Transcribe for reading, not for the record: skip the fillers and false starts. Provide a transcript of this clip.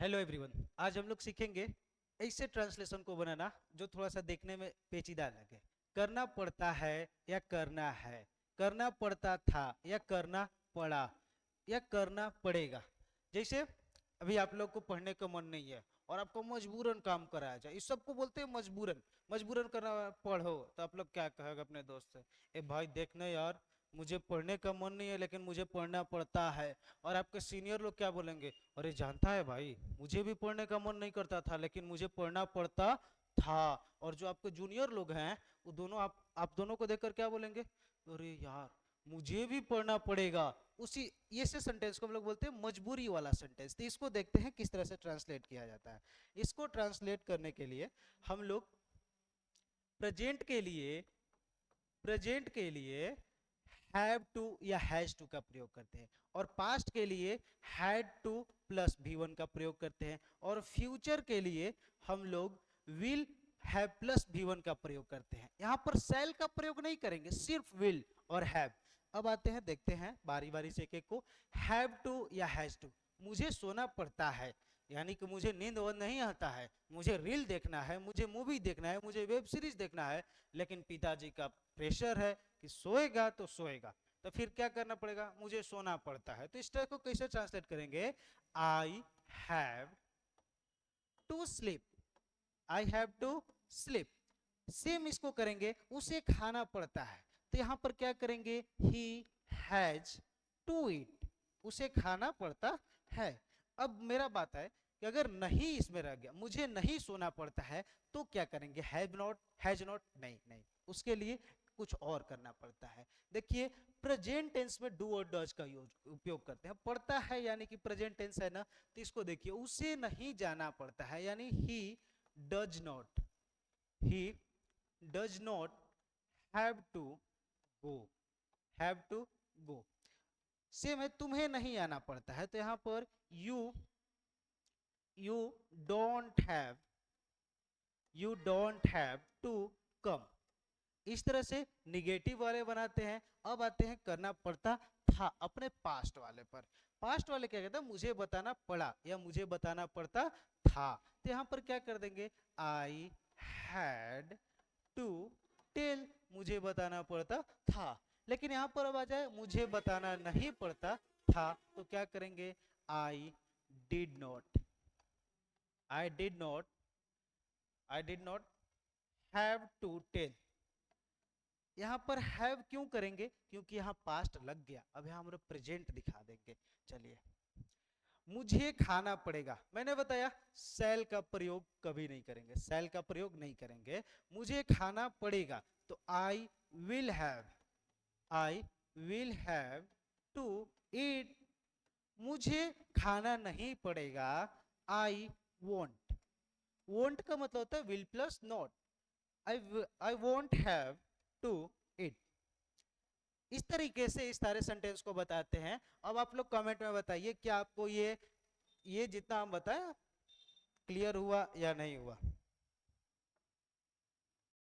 Hello everyone, आज हम लोग सीखेंगे ऐसे ट्रांसलेशन को बनाना जो थोड़ा सा देखने में पेचीदा लगे। करना पड़ता है या करना है, करना पड़ता था या करना पड़ा या करना पड़ेगा। जैसे अभी आप लोग को पढ़ने का मन नहीं है और आपको मजबूरन काम कराया जाए, इस सबको बोलते हैं मजबूरन। मजबूरन करना पढ़ो तो आप लोग क्या कहेगा अपने दोस्त से, ए भाई देखना यार, मुझे पढ़ने का मन नहीं है लेकिन मुझे पढ़ना पड़ता है। और आपके सीनियर लोग क्या बोलेंगे, अरे जानता है भाई, मुझे भी पढ़ने का मन नहीं करता था लेकिन मुझे पढ़ना पड़ता था। और जो आपके जूनियर लोग हैं वो दोनों आप दोनों को देखकर क्या बोलेंगे, अरे यार मुझे भी पढ़ना पड़ेगा। उसी ये से सेंटेंस को हम लोग बोलते हैं मजबूरी वाला सेंटेंस। तो इसको देखते हैं किस तरह से ट्रांसलेट किया जाता है। इसको ट्रांसलेट करने के लिए हम लोग प्रेजेंट के लिए प्रेजेंट के लिए हैव टू या हैज टू का प्रयोग करते हैं, और पास्ट के लिए हैड टू प्लस V1 का प्रयोग करते हैं, और फ्यूचर के लिए हम लोग विल हैव प्लस V1 का प्रयोग करते हैं। यहां पर शैल का प्रयोग नहीं करेंगे, सिर्फ विल और हैव। अब आते हैं, देखते हैं बारी बारी से एक एक को। हैव टू या हैज टू, मुझे सोना पड़ता है यानी कि मुझे नींद वंद नहीं आता है, मुझे रील देखना है, मुझे मूवी देखना है, मुझे वेब सीरीज देखना है, लेकिन पिताजी का प्रेशर है कि सोएगा तो सोएगा, तो फिर क्या करना पड़ेगा, मुझे सोना पड़ता है। तो इस तरह को कैसे ट्रांसलेट करेंगे, I have to sleep, I have to sleep. Same इसको करेंगे, उसे खाना पड़ता है, तो यहां पर क्या करेंगे, ही हैज टू ईट, उसे खाना पड़ता है। अब मेरा बात है कि अगर नहीं इसमें रह गया, मुझे नहीं सोना पड़ता है, तो क्या करेंगे, हैव नॉट, हैज नॉट, नहीं नहीं, उसके लिए कुछ और करना पड़ता है। देखिए प्रेजेंट टेंस में डू और डज का उपयोग करते हैं। पड़ता है यानी कि प्रेजेंट टेंस है ना, तो इसको देखिए, उसे नहीं जाना पड़ता है यानी he does not, he does not have to go, have to go. Same है, तुम्हें नहीं आना पड़ता है, तो यहां पर you don't have, you don't have to come. इस तरह से निगेटिव वाले बनाते हैं। अब आते हैं करना पड़ता था अपने पास्ट वाले पर। पास्ट वाले क्या कहते हैं, मुझे बताना पड़ा या मुझे बताना पड़ता था, तो यहां पर क्या कर देंगे, आई हैड टू टेल, मुझे बताना पड़ता था। लेकिन यहां पर अब आ जाए, मुझे बताना नहीं पड़ता था, तो क्या करेंगे, I did not, I did not, I did not have to tell. यहां पर हैव क्यों करेंगे, क्योंकि यहां पास्ट लग गया, अब यहां हम लोग प्रेजेंट दिखा देंगे। चलिए, मुझे खाना पड़ेगा, मैंने बताया शैल का प्रयोग कभी नहीं करेंगे, शैल का प्रयोग नहीं करेंगे। मुझे खाना पड़ेगा तो I will have, I will have to eat. मुझे खाना नहीं पड़ेगा, आई वोंट, वोंट का मतलब होता है will plus not, I won't have to eat. इस तरीके से इस सारे सेंटेंस को बताते हैं। अब आप लोग कमेंट में बताइए क्या आपको ये जितना हम बताया क्लियर हुआ या नहीं हुआ।